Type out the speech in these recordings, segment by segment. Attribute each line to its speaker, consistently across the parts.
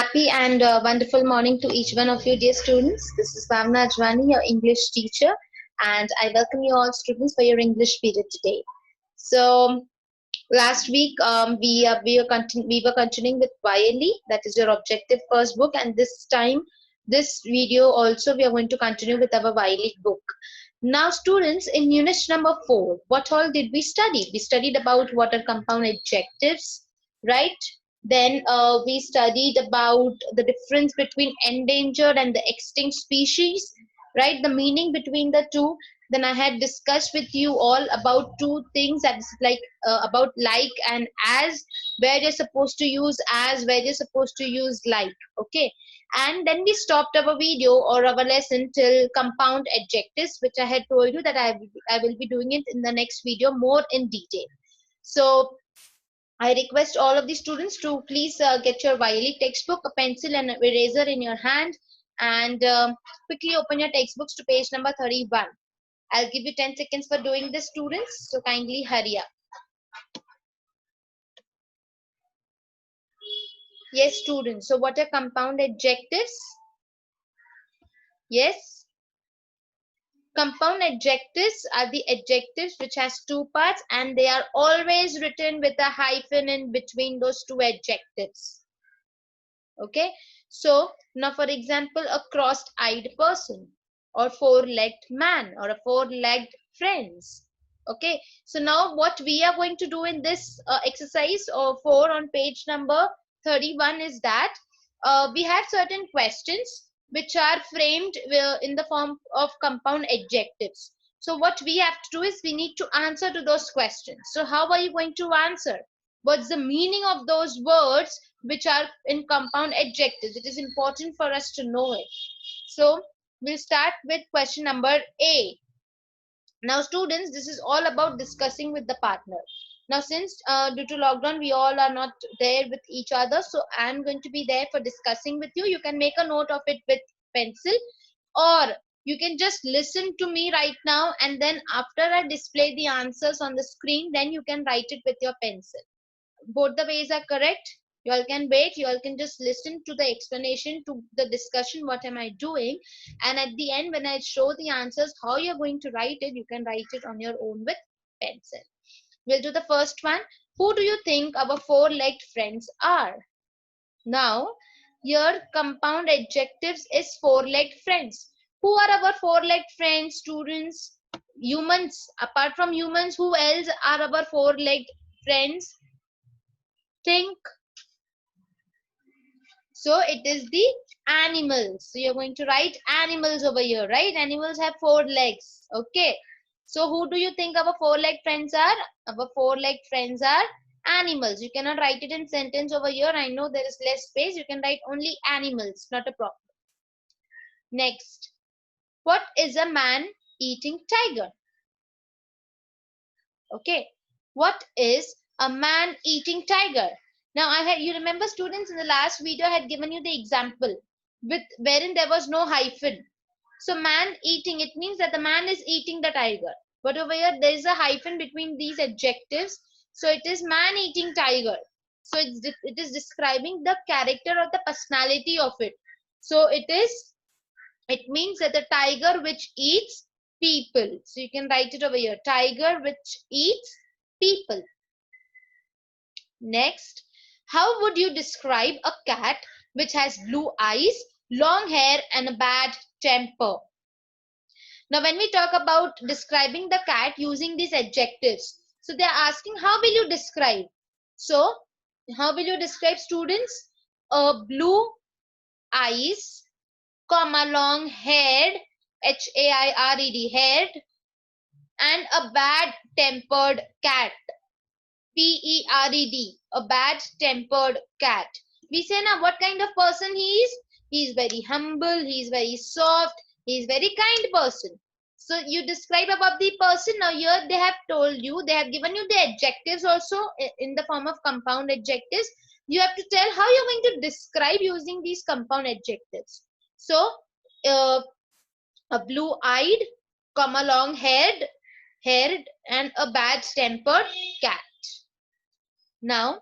Speaker 1: Happy and wonderful morning to each one of you, dear students. This is Bhavna Ajwani, your English teacher, and I welcome you all students for your English period today. So, last week we were continuing with YLE, that is your objective first book, and this time, this video also we are going to continue with our YLE book. Now, students, in unit number 4, what all did we study? We studied about what are compound adjectives, right? Then we studied about the difference between endangered and the extinct species, right? The meaning between the two. Then I had discussed with you all about two things, that's like about like and as, where you're supposed to use as, where you're supposed to use like. Okay, and then we stopped our video or our lesson till compound adjectives, which I had told you that I will be doing it in the next video more in detail. So I request all of the students to please get your YLE textbook, a pencil and an eraser in your hand, and quickly open your textbooks to page number 31. I'll give you 10 seconds for doing this, students, so kindly hurry up. Yes, students, so what are compound adjectives? Yes? Compound adjectives are the adjectives which has two parts and they are always written with a hyphen in between those two adjectives. Okay, so now for example, a cross-eyed person, or four-legged man, or a four-legged friends. Okay, so now what we are going to do in this exercise 4 on page number 31 is that we have certain questions which are framed in the form of compound adjectives. So what we have to do is we need to answer to those questions. So how are you going to answer? What's the meaning of those words which are in compound adjectives? It is important for us to know it. So we'll start with question number A. Now students, this is all about discussing with the partner. Now since due to lockdown we all are not there with each other, so I'm going to be there for discussing with you. You can make a note of it with pencil, or you can just listen to me right now, and then after I display the answers on the screen, then you can write it with your pencil. Both the ways are correct. You all can wait, you all can just listen to the explanation, to the discussion, what am I doing, and at the end when I show the answers how you're going to write it, you can write it on your own with pencil. We'll do the first one. Who do you think our four-legged friends are? Now your compound adjectives is four-legged friends. Who are our four-legged friends, students? Humans. Apart from humans, who else are our four-legged friends? Think. So it is the animals. So you're going to write animals over here, right? Animals have four legs. Okay. So who do you think our four-legged friends are? Our four-legged friends are animals. You cannot write it in sentence over here. I know there is less space. You can write only animals, not a problem. Next. What is a man-eating tiger? Okay. What is a man-eating tiger? Now, you remember students in the last video I had given you the example with wherein there was no hyphen. So man eating, it means that the man is eating the tiger. But over here there is a hyphen between these adjectives. So it is man eating tiger. So it is describing the character or the personality of it. So it means that the tiger which eats people. So you can write it over here. Tiger which eats people. Next. How would you describe a cat which has blue eyes, long hair, and a bad temper? Now, when we talk about describing the cat using these adjectives, so they are asking how will you describe? So, how will you describe, students? A blue eyes, comma, long haired, H-A-I-R-E-D, haired, and a bad tempered cat. P-E-R-E-D, a bad-tempered cat. We say now what kind of person he is? He is very humble, he is very soft, he is very kind person. So you describe about the person. Now here they have told you, they have given you the adjectives also in the form of compound adjectives. You have to tell how you're going to describe using these compound adjectives. So a blue-eyed, comma, long-haired, and a bad-tempered cat. Now,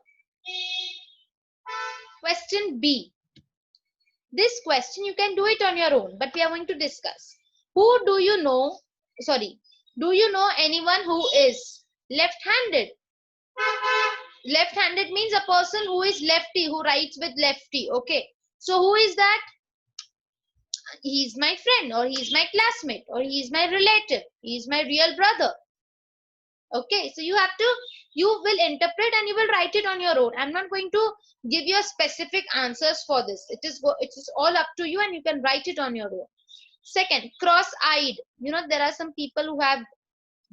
Speaker 1: question B. this question you can do it on your own, but we are going to discuss. Who do you know? Sorry, do you know anyone who is left-handed? Left-handed means a person who is lefty, who writes with lefty. Okay, so who is that? He's my friend, or he's my classmate, or he's my relative, he's my real brother. Okay, so you will interpret and you will write it on your own. I'm not going to give you a specific answers for this. It is all up to you, and you can write it on your own. Second, cross-eyed. You know, there are some people who have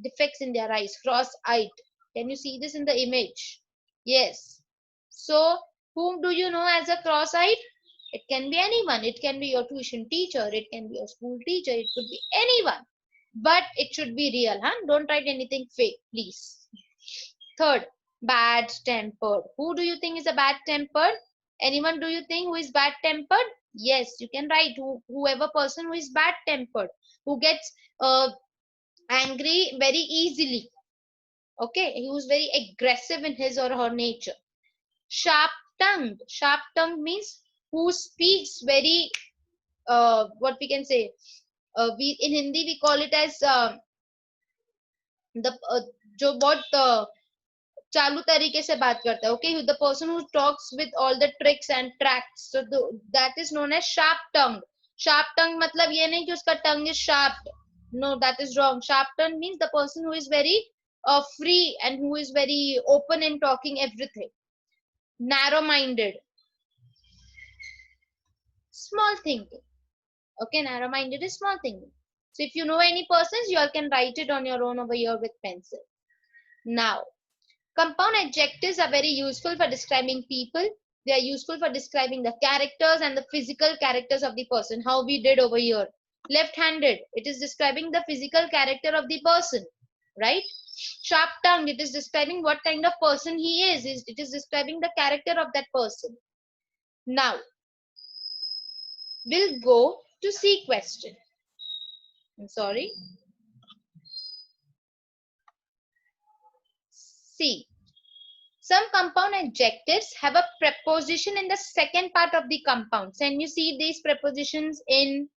Speaker 1: defects in their eyes. Cross-eyed. Can you see this in the image? Yes. So whom do you know as a cross-eyed? It can be anyone. It can be your tuition teacher. It can be your school teacher. It could be anyone. But it should be real, huh? Don't write anything fake, please. Third, bad-tempered. Who do you think is a bad-tempered? Anyone do you think who is bad-tempered? Yes, you can write whoever person who is bad-tempered, who gets angry very easily. Okay, who is very aggressive in his or her nature. Sharp-tongued. Sharp-tongued means who speaks very, what we can say, in Hindi we call it as जो बहुत चालू तरीके से बात करता है. Okay, the person who talks with all the tricks and tracks, so that is known as sharp tongue. Sharp tongue मतलब ये नहीं कि उसका tongue is sharp. No, that is wrong. Sharp tongue means the person who is very free and who is very open in talking everything. Narrow minded, small thinking. Okay, narrow minded is small thinking. So if you know any persons, you all can write it on your own over here with pencil. Now, compound adjectives are very useful for describing people. They are useful for describing the characters and the physical characters of the person. How we did over here. Left-handed, it is describing the physical character of the person, right? Sharp-tongued, it is describing what kind of person he is. It is describing the character of that person. Now, we'll go to C question. I'm sorry. C. Some compound adjectives have a preposition in the second part of the compound. Can you see these prepositions in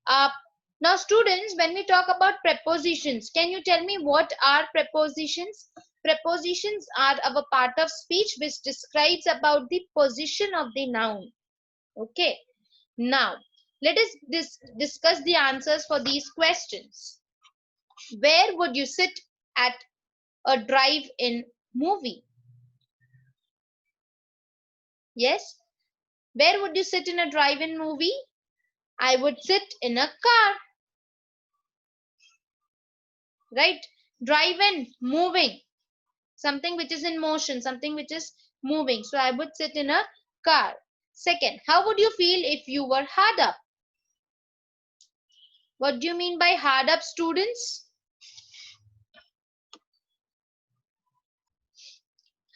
Speaker 1: up? Now students, when we talk about prepositions, can you tell me what are prepositions? Prepositions are a part of speech which describes about the position of the noun. Okay. Now, let us discuss the answers for these questions. Where would you sit at a drive-in movie? Yes. Where would you sit in a drive-in movie? I would sit in a car. Right? Drive-in, moving. Something which is in motion, something which is moving. So I would sit in a car. Second, how would you feel if you were hard up? What do you mean by hard up, students?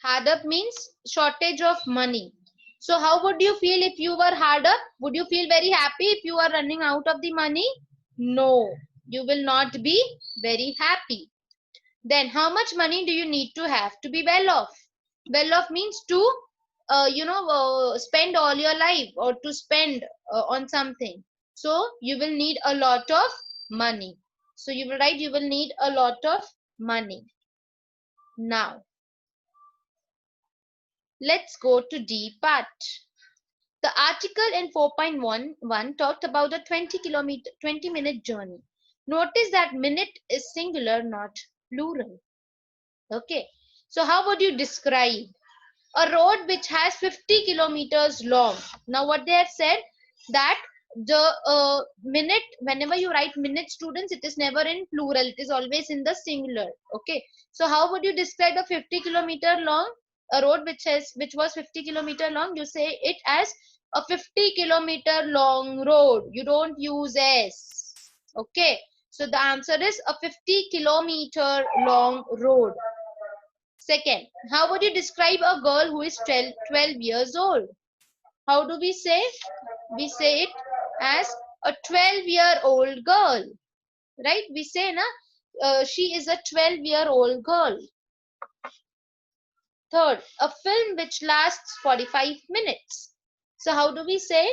Speaker 1: Hard up means shortage of money. So how would you feel if you were hard up? Would you feel very happy if you are running out of the money? No, you will not be very happy. Then how much money do you need to have to be well off? Well off means to spend all your life, or to spend on something. So you will need a lot of money. So you will write you will need a lot of money. Now, let's go to D part. The article in 4.11 talked about a 20-minute journey. Notice that minute is singular, not plural. Okay. So how would you describe a road which has 50 kilometers long? Now what they have said, that the minute, whenever you write minute, students, it is never in plural. It is always in the singular. Okay. So how would you describe a 50-kilometer long, a road which was 50 kilometer long? You say it as a 50-kilometer long road. You don't use S. Okay. So the answer is a 50-kilometer long road. Second, how would you describe a girl who is 12 years old? How do we say? We say it as a 12-year-old girl. Right? We say, she is a 12-year-old girl. Third, a film which lasts 45 minutes. So how do we say?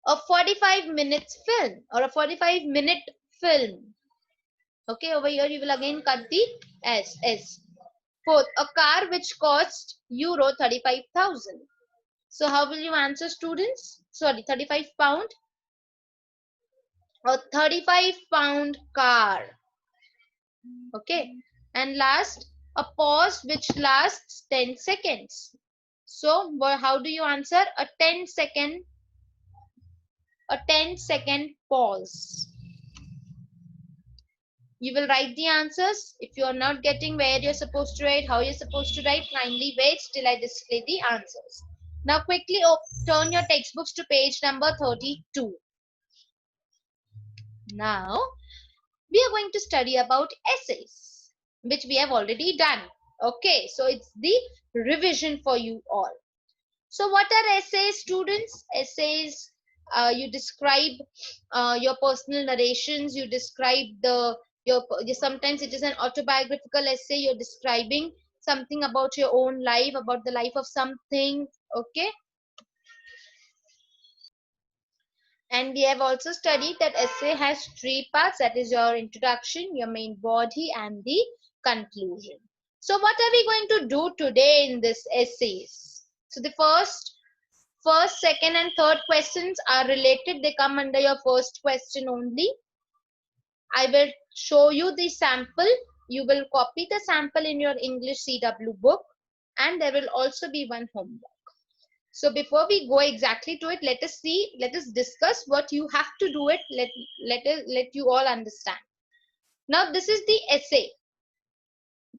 Speaker 1: A 45 minutes film or a 45-minute film. Okay, over here you will again cut the S. Fourth, a car which cost euro 35,000. So how will you answer, students? Sorry, 35 pound. A 35-pound car. Okay, and last, a pause which lasts 10 seconds. So how do you answer? A 10-second pause. You will write the answers. If you are not getting where you're supposed to write, how you're supposed to write, kindly wait till I display the answers. Now quickly turn your textbooks to page number 32. Now we are going to study about essays, which we have already done. Okay, so it's the revision for you all. So what are essays, students? Essays, you describe your personal narrations, you describe sometimes it is an autobiographical essay, you're describing something about your own life, about the life of something. Okay, and we have also studied that essay has three parts, that is your introduction, your main body, and the conclusion. So what are we going to do today in this essays? So the first, second and third questions are related. They come under your first question only. I will show you the sample. You will copy the sample in your English CW book, and there will also be one homework. So before we go exactly to it, let us discuss what you have to do it. Let you all understand. Now this is the essay.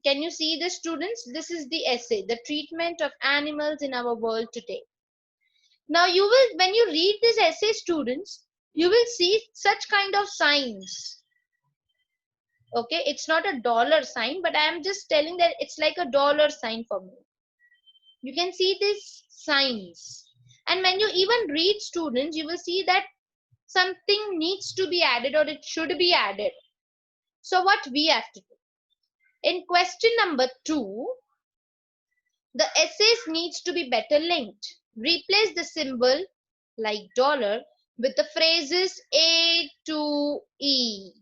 Speaker 1: Can you see this, students? This is the essay, the treatment of animals in our world today. Now you will, when you read this essay, students, you will see such kind of signs. Okay, it's not a dollar sign, but I am just telling that it's like a dollar sign for me. You can see these signs. And when you even read, students, you will see that something needs to be added or it should be added. So what we have to do? In question number 2, the essays needs to be better linked. Replace the symbol like dollar with the phrases A to E.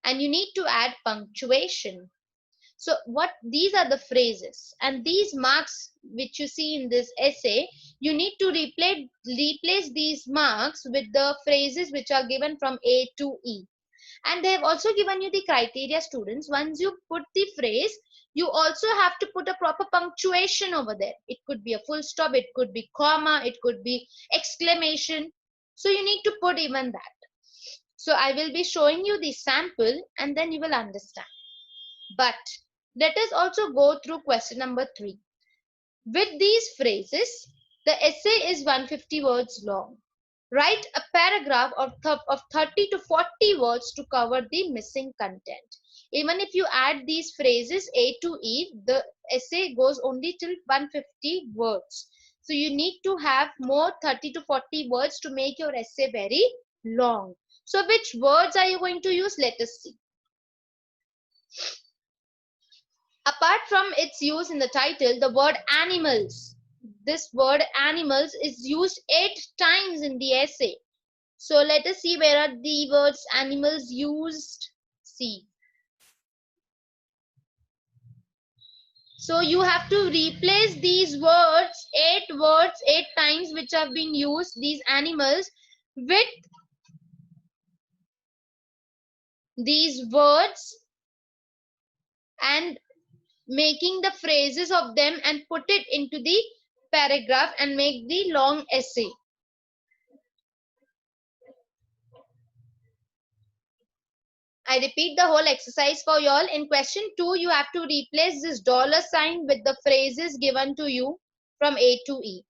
Speaker 1: And you need to add punctuation. So these are the phrases, and these marks which you see in this essay, you need to replace these marks with the phrases which are given from A to E. And they have also given you the criteria, students. Once you put the phrase, you also have to put a proper punctuation over there. It could be a full stop, it could be comma, it could be exclamation. So you need to put even that. So I will be showing you the sample and then you will understand. But let us also go through question number 3. With these phrases, the essay is 150 words long. Write a paragraph of 30 to 40 words to cover the missing content. Even if you add these phrases A to E, the essay goes only till 150 words. So you need to have more 30 to 40 words to make your essay very long. So which words are you going to use? Let us see. Apart from its use in the title, the word animals. This word animals is used 8 times in the essay. So let us see where are the words animals used. See. So you have to replace these words 8 times which have been used, these animals, with these words and making the phrases of them and put it into the paragraph and make the long essay. I repeat the whole exercise for you all. In question 2, you have to replace this dollar sign with the phrases given to you from A to E.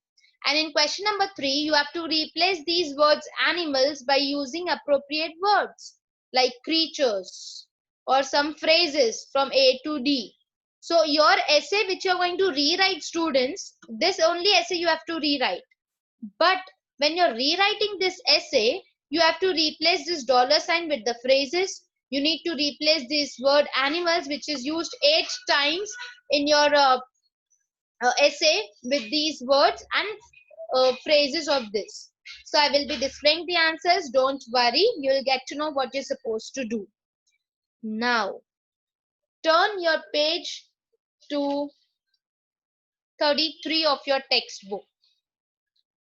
Speaker 1: And in question number 3, you have to replace these words animals by using appropriate words like creatures or some phrases from A to D. So your essay which you are going to rewrite, students, this only essay you have to rewrite. But when you're rewriting this essay, you have to replace this dollar sign with the phrases. You need to replace this word animals which is used 8 times in your essay with these words and phrases of this. So I will be displaying the answers. Don't worry. You will get to know what you're supposed to do. Now, turn your page to 33 of your textbook.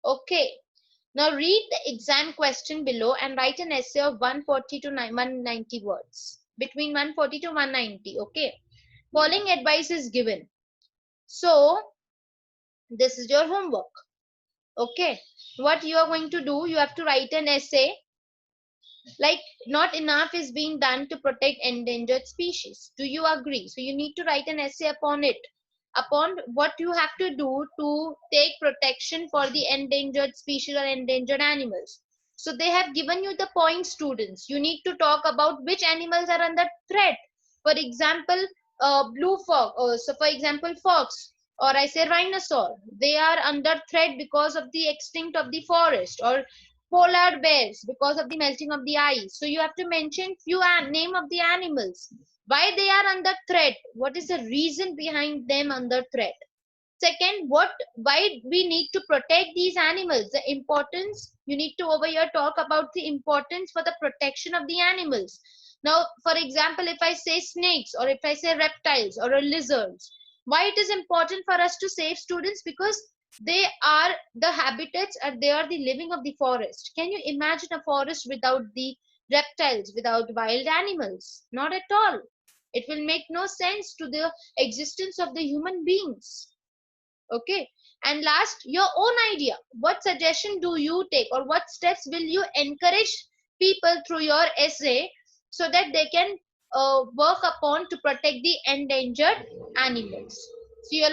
Speaker 1: Okay. Now read the exam question below and write an essay of 140 to 190 words. Between 140 to 190. Okay. Following advice is given. So, this is your homework. Okay. What you are going to do, you have to write an essay. Like, not enough is being done to protect endangered species. Do you agree? So you need to write an essay upon it, upon what you have to do to take protection for the endangered species or endangered animals. So they have given you the point, students. You need to talk about which animals are under threat. For example, blue fox, so for example fox, or I say rhinoceros, they are under threat because of the extinct of the forest, or polar bears because of the melting of the ice. So you have to mention few name of the animals, why they are under threat, what is the reason behind them under threat. Second, why we need to protect these animals, the importance. You need to over here talk about the importance for the protection of the animals. Now, for example, if I say snakes, or if I say reptiles or lizards, why it is important for us to save, students? Because they are the habitats, and they are the living of the forest. Can you imagine a forest without the reptiles, without wild animals? Not at all. It will make no sense to the existence of the human beings. Okay. And last, your own idea. What suggestion do you take, or what steps will you encourage people through your essay so that they can work upon to protect the endangered animals? So you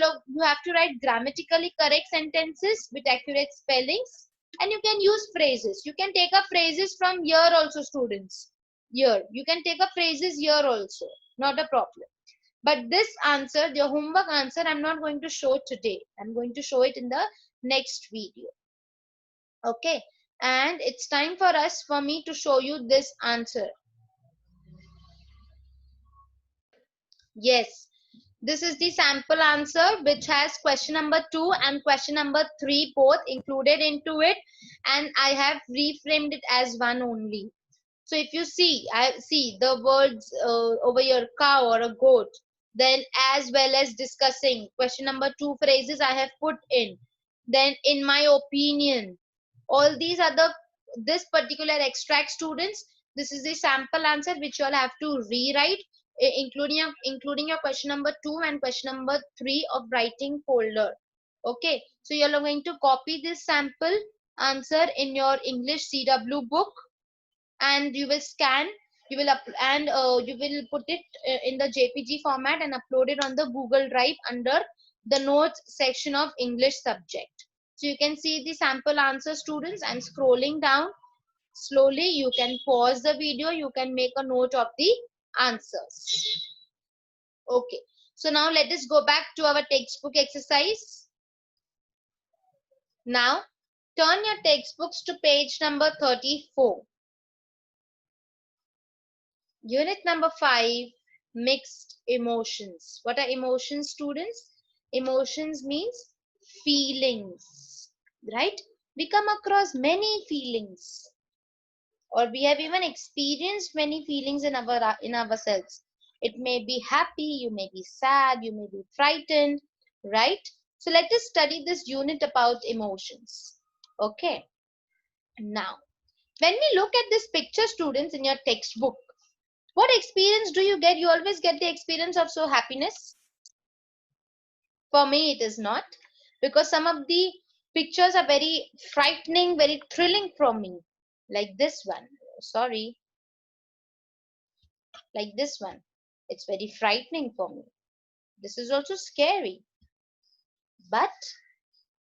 Speaker 1: have to write grammatically correct sentences with accurate spellings, and you can use phrases. You can take up phrases from here also, students. Here you can take up phrases here also, not a problem. But this answer, the homework answer, I'm not going to show today. I'm going to show it in the next video. Okay. And it's time for me to show you this answer. Yes. This is the sample answer, which has question number 2 and question number 3 both included into it. And I have reframed it as one only. So if you see, I see the words over here, cow or a goat, then as well as discussing question number 2 phrases I have put in. Then in my opinion, all these are this particular extract, students. This is the sample answer which you all have to rewrite, including your question number 2 and question number 3 of writing folder. Okay, so you are going to copy this sample answer in your English CW book, and you will scan, you will you will put it in the JPG format and upload it on the Google Drive under the notes section of English subject. So you can see the sample answer, students. I'm scrolling down slowly. You can pause the video, you can make a note of the answers. Okay, so now let us go back to our textbook exercise. Now turn your textbooks to page number 34. Unit number 5, mixed emotions. What are emotions, students? Emotions means feelings, right? We come across many feelings, or we have even experienced many feelings in ourselves. It may be happy, you may be sad, you may be frightened, right? So let us study this unit about emotions. Okay. Now, when we look at this picture, students, in your textbook, what experience do you get? You always get the experience of happiness. For me, it is not, because some of the pictures are very frightening, very thrilling for me. Like this one. Sorry. Like this one. It's very frightening for me. This is also scary. But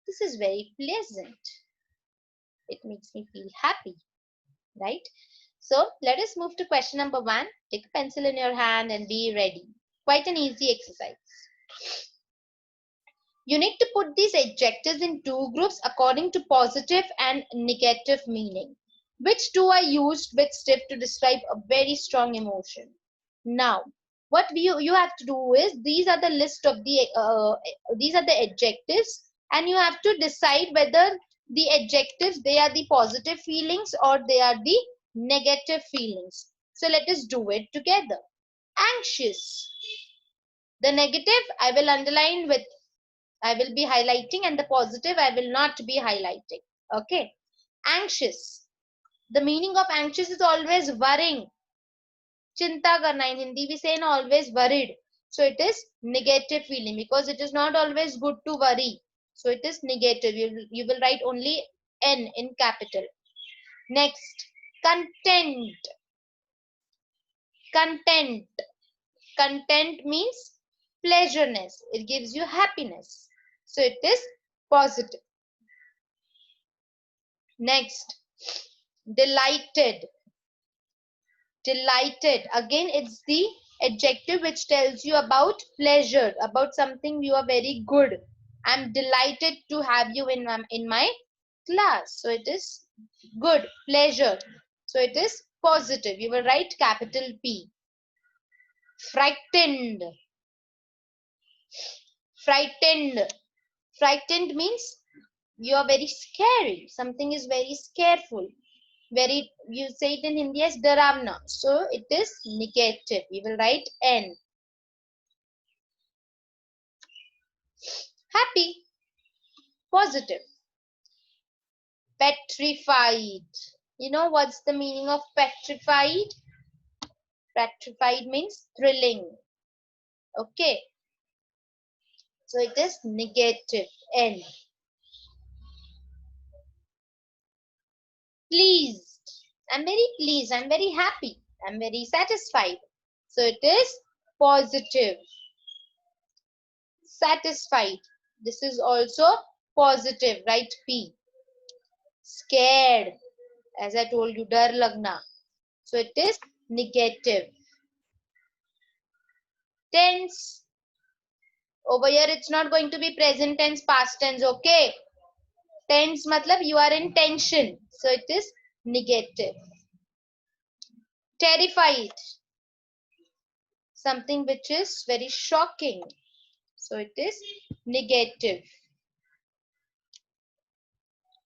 Speaker 1: this is very pleasant. It makes me feel happy. Right? So let us move to question number 1. Take a pencil in your hand and be ready. Quite an easy exercise. You need to put these adjectives in 2 groups according to positive and negative meaning. Which 2 are used with stiff to describe a very strong emotion? Now, what you have to do is, these are the list of the these are the adjectives, and you have to decide whether the adjectives, they are the positive feelings or they are the negative feelings. So let us do it together. Anxious. The negative I will underline with, I will be highlighting, and the positive I will not be highlighting. Okay. Anxious. The meaning of anxious is always worrying. Chinta karna, in Hindi we say always worried. So it is negative feeling because it is not always good to worry. So it is negative. You will write only N in capital. Next, content. Content. Content means pleasureness. It gives you happiness. So it is positive. Next, delighted. Delighted. Again, it's the adjective which tells you about pleasure, about something you are very good. I'm delighted to have you in my class. So it is good, pleasure. So it is positive. You will write capital P. Frightened. Frightened. Frightened means you are very scary. Something is very scareful. Very, you say it in Hindi as daravna. So it is negative. We will write N. Happy. Positive. Petrified. You know what's the meaning of petrified? Petrified means thrilling. Okay. So it is negative. N. Pleased. I'm very pleased. I'm very happy. I'm very satisfied. So it is positive. Satisfied. This is also positive. Write P. Scared. As I told you, dar lagna. So it is negative. Tense. Over here it's not going to be present tense, past tense. Okay. Tense matlab you are in tension. So it is negative. Terrified. Something which is very shocking. So it is negative.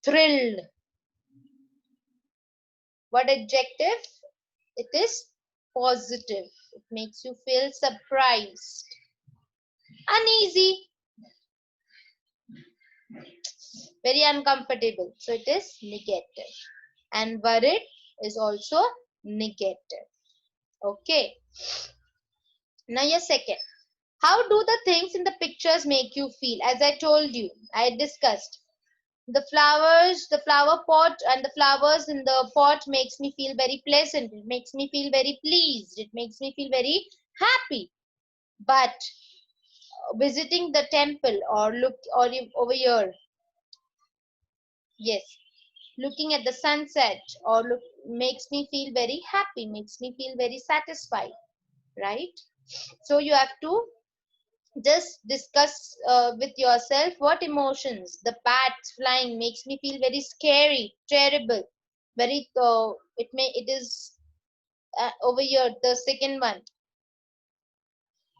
Speaker 1: Thrilled. What adjective? It is positive. It makes you feel surprised. Uneasy. Very uncomfortable. So it is negative. And worried is also negative. Okay. Now your second. How do the things in the pictures make you feel? As I told you, I discussed. The flowers, the flower pot and the flowers in the pot makes me feel very pleasant. It makes me feel very pleased. It makes me feel very happy. But visiting the temple or look or over here, yes, looking at the sunset or look makes me feel very happy, makes me feel very satisfied, right? So you have to just discuss with yourself what emotions. The bats flying makes me feel very scary, terrible, very it is over here the second one.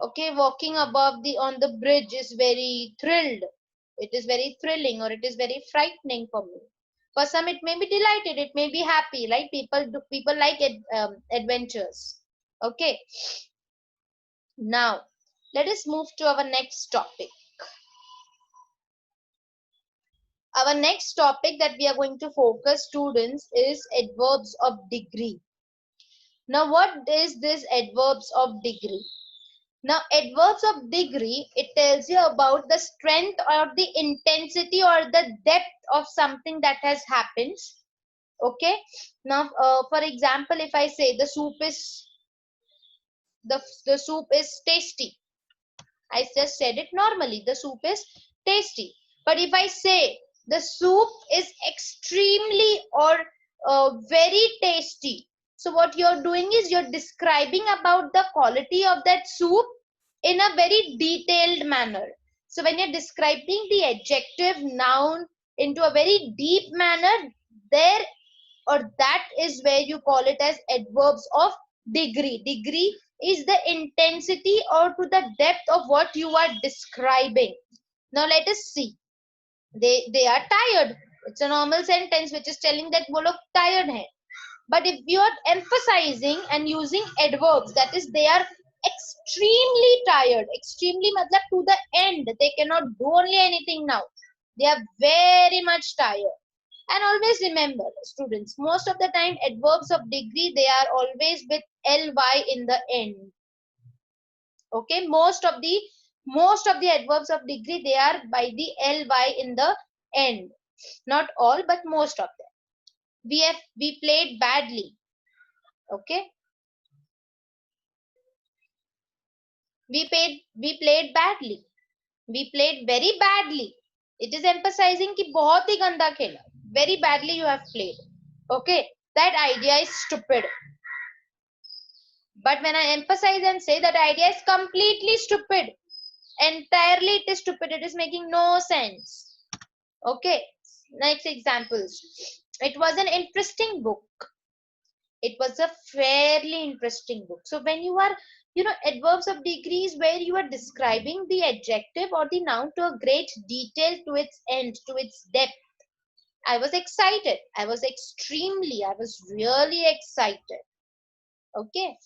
Speaker 1: Okay, walking above the on the bridge is very thrilled. It is very thrilling or it is very frightening for me. For some it may be delighted, it may be happy, right? People like adventures. Okay. Now let us move to our next topic. Our next topic that we are going to focus, students, is adverbs of degree. Now what is this adverbs of degree? Now adverbs of degree, it tells you about the strength or the intensity or the depth of something that has happened. Okay. Now for example, if I say the soup is tasty, I just said it normally, the soup is tasty. But if I say the soup is extremely or very tasty, so what you're doing is you're describing about the quality of that soup in a very detailed manner. So when you're describing the adjective noun into a very deep manner, there or that is where you call it as adverbs of degree. Degree is the intensity or to the depth of what you are describing. Now let us see. They are tired. It's a normal sentence which is telling that वो लोग tired हैं. But if you are emphasizing and using adverbs, that is, they are extremely tired. Extremely matlab to the end. They cannot do only anything now. They are very much tired. And always remember, students, most of the time adverbs of degree, they are always with ly in the end. Okay, most of the adverbs of degree, they are by the ly in the end. Not all, but most of them. We played badly. Okay, we played badly. We played very badly. It is emphasizing कि बहुत ही गंदा खेला. Very badly you have played. Okay, that idea is stupid. But when I emphasize and say that idea is completely stupid, entirely it is stupid, it is making no sense. Okay, next examples. It was an interesting book. It was a fairly interesting book. So when you are, adverbs of degrees where you are describing the adjective or the noun to a great detail, to its end, to its depth. I was excited. I was really excited. Okay.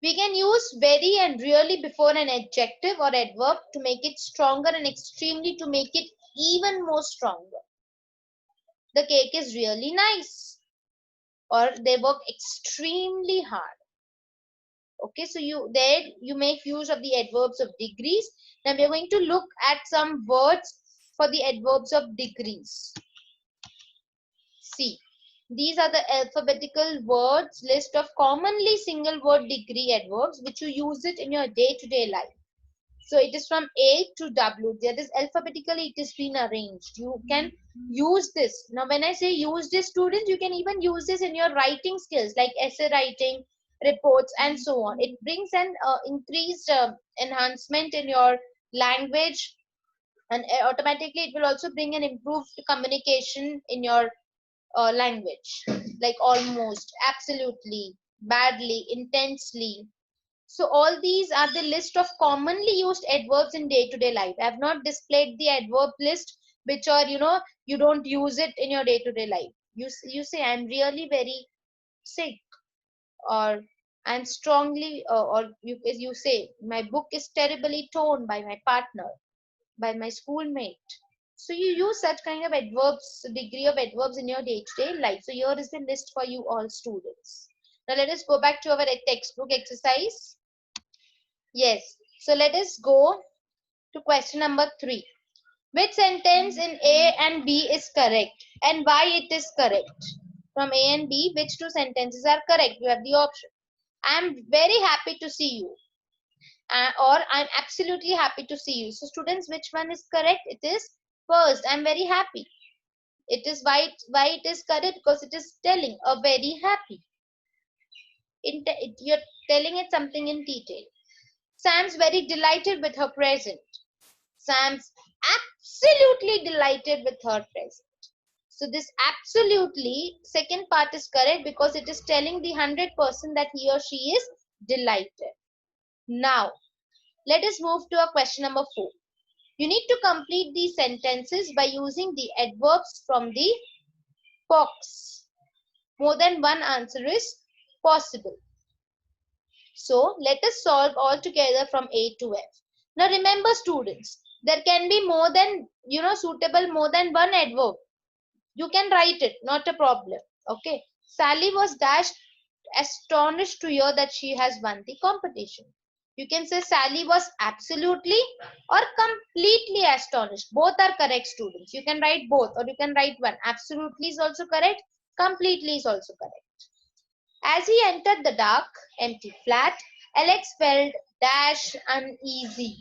Speaker 1: We can use very and really before an adjective or adverb to make it stronger, and extremely to make it even more stronger. The cake is really nice, or they work extremely hard. Okay, so you make use of the adverbs of degrees. Now we are going to look at some words for the adverbs of degrees. See, these are the alphabetical words list of commonly single word degree adverbs which you use it in your day-to-day life. So it is from A to W. That is alphabetically it is been arranged. You can use this. Now when I say use this, students, you can even use this in your writing skills like essay writing, reports, and so on. It brings an increased enhancement in your language, and automatically it will also bring an improved communication in your language, like almost, absolutely, badly, intensely. So all these are the list of commonly used adverbs in day-to-day life. I have not displayed the adverb list which are, you don't use it in your day-to-day life. You say, I'm really very sick, or I'm strongly, or you say, my book is terribly torn by my partner, by my schoolmate. So you use such kind of adverbs, degree of adverbs in your day-to-day life. So here is the list for you all students. Now let us go back to our textbook exercise. Yes, so let us go to question number 3. Which sentence in A and B is correct and why it is correct? From A and B, which two sentences are correct? You have the option. I am very happy to see you. Or I'm absolutely happy to see you. So students, which one is correct? It is first, I'm very happy. It is why it is correct, because it is telling a very happy. You're telling it something in detail. Sam's very delighted with her present. Sam's absolutely delighted with her present. So this absolutely, second part is correct because it is telling the 100% that he or she is delighted. Now, let us move to our question number 4. You need to complete these sentences by using the adverbs from the box. More than one answer is possible. So let us solve all together from A to F. Now remember students, there can be more than, suitable more than one adverb. You can write it, not a problem. Okay. Sally was dashed astonished to hear that she has won the competition. You can say Sally was absolutely or completely astonished. Both are correct, students. You can write both, or you can write one. Absolutely is also correct. Completely is also correct. As he entered the dark, empty flat, Alex felt dash uneasy.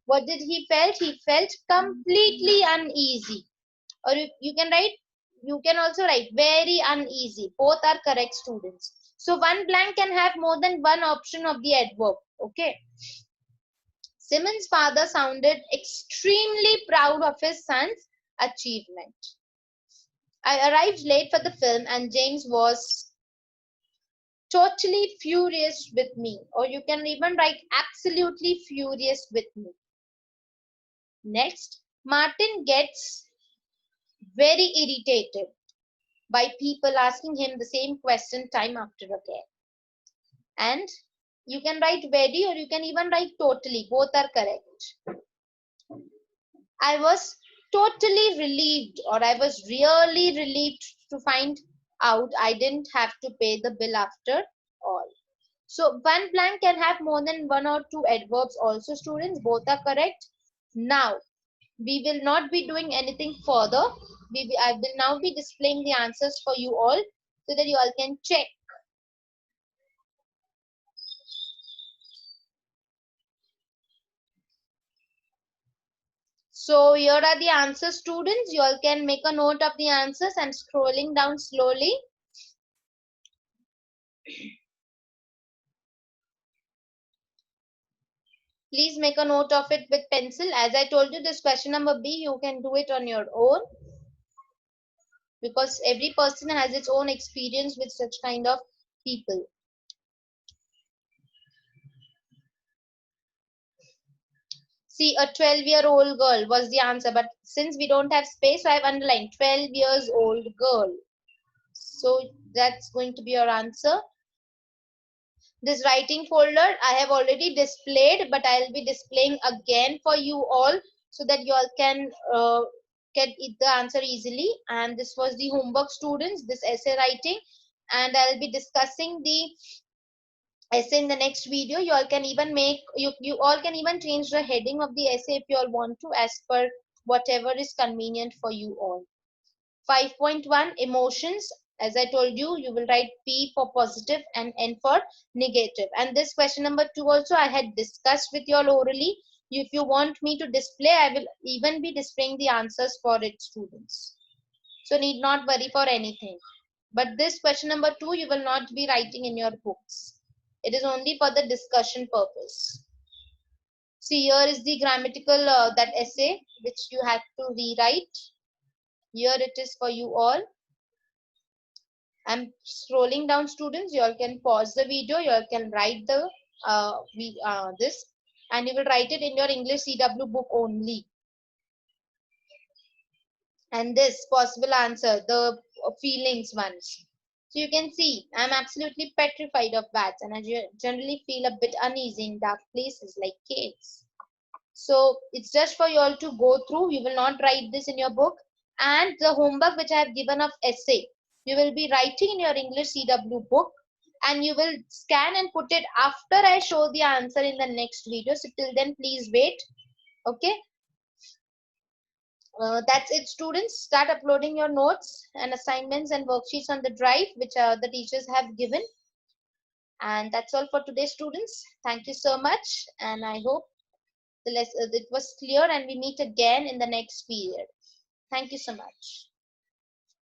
Speaker 1: What did he felt? He felt completely uneasy. Or you can also write very uneasy. Both are correct, students. So one blank can have more than one option of the adverb. Okay. Simon's father sounded extremely proud of his son's achievement. I arrived late for the film and James was totally furious with me. Or you can even write absolutely furious with me. Next, Martin gets very irritated by people asking him the same question time after again. And you can write very or you can even write totally. Both are correct. I was totally relieved, or I was really relieved to find out I didn't have to pay the bill after all. So one blank can have more than one or two adverbs also, students. Both are correct. Now, we will not be doing anything further. I will now be displaying the answers for you all so that you all can check. So here are the answers, students. You all can make a note of the answers and scrolling down slowly. Please make a note of it with pencil. As I told you, this question number B, you can do it on your own, because every person has its own experience with such kind of people. See, a 12-year-old girl was the answer, but since we don't have space, so I have underlined 12 years old girl. So that's going to be your answer. This writing folder I have already displayed, but I'll be displaying again for you all so that you all can get the answer easily. And this was the homework, students, this essay writing, and I'll be discussing the essay in the next video. You all can even make you all can even change the heading of the essay if you all want to, as per whatever is convenient for you all. 5.1 emotions. As I told you, you will write P for positive and N for negative. And this question number 2 also I had discussed with you all orally. If you want me to display, I will even be displaying the answers for it, students. So need not worry for anything. But this question number 2 you will not be writing in your books. It is only for the discussion purpose. See, here is the grammatical that essay which you have to rewrite. Here it is for you all. I'm scrolling down, students. You all can pause the video. You all can write the this, and you will write it in your English CW book only. And this possible answer, the feelings ones. So you can see I'm absolutely petrified of bats, and I generally feel a bit uneasy in dark places like caves. So it's just for you all to go through. You will not write this in your book. And the homework which I have given of essay, you will be writing in your English CW book, and you will scan and put it after I show the answer in the next video. So till then, please wait. Okay. That's it, students. Start uploading your notes and assignments and worksheets on the drive which the teachers have given. And that's all for today, students. Thank you so much, and I hope it was clear, and we meet again in the next period. Thank you so much.